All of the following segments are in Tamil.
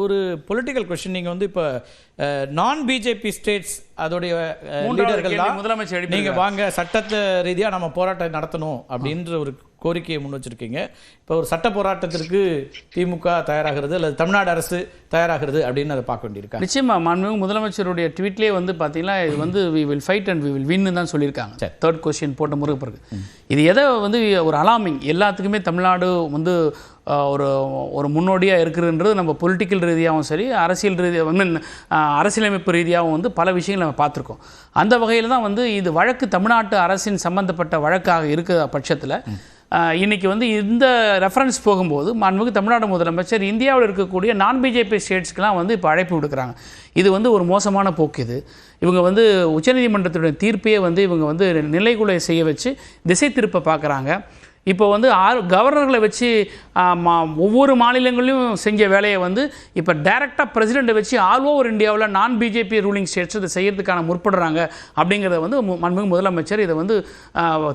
ஒரு பொலிட்டிக்கல் கொஸ்டின். நீங்கள் வந்து இப்போ நான் பிஜேபி ஸ்டேட்ஸ் அதோடைய லீடர்கள்லாம் முதலமைச்சர் நீங்கள் வாங்க சட்டத்தை ரீதியாக நம்ம போராட்டம் நடத்தணும் அப்படின்ற ஒரு கோரிக்கையை முன் வச்சிருக்கீங்க. இப்போ ஒரு சட்ட போராட்டத்திற்கு திமுக தயாராகிறது அல்லது தமிழ்நாடு அரசு தயாராகிறது அப்படின்னு அதை பார்க்க வேண்டியிருக்காங்க. நிச்சயமா மாண்புமிகு முதலமைச்சருடைய ட்வீட்லேயே வந்து பார்த்தீங்கன்னா இது வந்து we will fight and we will வின்னு தான் சொல்லியிருக்காங்க. தேர்ட் கொஸ்டின் போட்ட முறைக்கு பிறகு இது எதை வந்து ஒரு அலாமிங் எல்லாத்துக்குமே தமிழ்நாடு வந்து ஒரு முன்னோடியாக இருக்குதுன்றது நம்ம பொலிட்டிக்கல் ரீதியாகவும் சரி அரசியல் ரீதியாக அரசியலமைப்பு ரீதியாகவும் வந்து பல விஷயங்கள் நம்ம பார்த்துருக்கோம். அந்த வகையில் தான் வந்து இது வழக்கு தமிழ்நாட்டு அரசின் சம்பந்தப்பட்ட வழக்காக இருக்கிற பட்சத்தில் இன்றைக்கி வந்து இந்த ரெஃபரன்ஸ் போகும்போது மாண்புமிகு தமிழ்நாடு முதலமைச்சர் இந்தியாவில் இருக்கக்கூடிய நான் பிஜேபி ஸ்டேட்ஸ்க்கெலாம் வந்து இப்போ அழைப்பு விடுக்கிறாங்க. இது வந்து ஒரு மோசமான போக்கு. இது இவங்க வந்து உச்சநீதிமன்றத்துடைய தீர்ப்பையே வந்து இவங்க வந்து நிலைகுலை செய்ய வச்சு திசை திருப்ப பார்க்குறாங்க. இப்போ வந்து கவர்னர்களை வச்சு ஒவ்வொரு மாநிலங்களிலும் செஞ்ச வேலையை வந்து இப்போ டைரெக்டாக பிரசிடெண்ட்டை வச்சு ஆல் ஓவர் இந்தியாவில் நான் பிஜேபி ரூலிங் ஸ்டேட்ஸ் இதை செய்யறதுக்கான முற்படுறாங்க அப்படிங்கிறத வந்து மாண்புமிகு முதலமைச்சர் இதை வந்து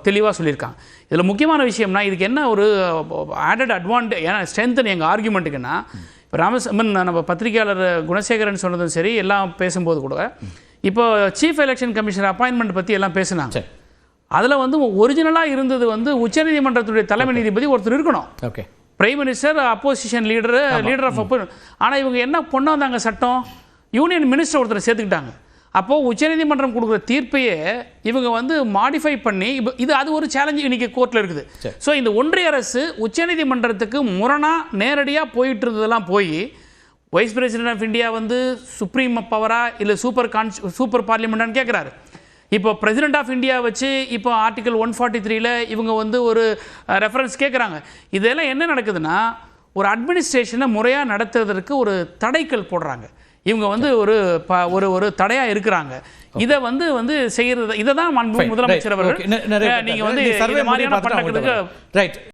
தெளிவாக சொல்லியிருக்காங்க. இதில் முக்கியமான விஷயம்னா இதுக்கு என்ன ஒரு ஆடட் அட்வான்டேஜ் ஏன்னா ஸ்ட்ரென்த்தன் எங்கள் ஆர்குமெண்ட்டுக்குன்னா இப்போ நம்ம பத்திரிகையாளர் குணசேகரன் சொன்னதும் சரி எல்லாம் பேசும்போது கூட இப்போ சீஃப் எலெக்ஷன் கமிஷனர் அப்பாயின்மெண்ட் பற்றி எல்லாம் பேசுனாங்க. அதில் வந்து ஒரிஜினலாக இருந்தது வந்து உச்சநீதிமன்றத்துடைய தலைமை நீதிபதி ஒருத்தர் இருக்கணும். Okay, prime minister opposition leader of ஆனால் இவங்க என்ன கொண்டு வந்தாங்க சட்டம் யூனியன் மினிஸ்டர் ஒருத்தரை சேர்த்துக்கிட்டாங்க. அப்போது உச்சநீதிமன்றம் கொடுக்குற தீர்ப்பையே இவங்க வந்து மாடிஃபை பண்ணி இது அது ஒரு சேலஞ்சு இன்றைக்கி கோர்ட்டில் இருக்குது. ஸோ இந்த ஒன்றிய அரசு உச்சநீதிமன்றத்துக்கு முரணாக நேரடியாக போயிட்டு இருந்ததெல்லாம் போய் வைஸ் பிரசிடென்ட் ஆஃப் இந்தியா வந்து சுப்ரீம் பவரா இல்லை சூப்பர் பார்லிமெண்ட்டான்னு கேட்குறாரு. இப்போ பிரசிடென்ட் ஆஃப் இந்தியா வச்சு இப்போ ஆர்டிகல் 143ல் இவங்க வந்து ஒரு ரெஃபரன்ஸ் கேட்குறாங்க. இதெல்லாம் என்ன நடக்குதுன்னா ஒரு அட்மினிஸ்ட்ரேஷனை முறையாக நடத்துவதற்கு ஒரு தடைக்கல் போடுறாங்க. இவங்க வந்து ஒரு தடையாக இருக்கிறாங்க. இதை வந்து செய்கிறது இதை தான் முதலமைச்சர் அவர்கள் நீங்கள் வந்து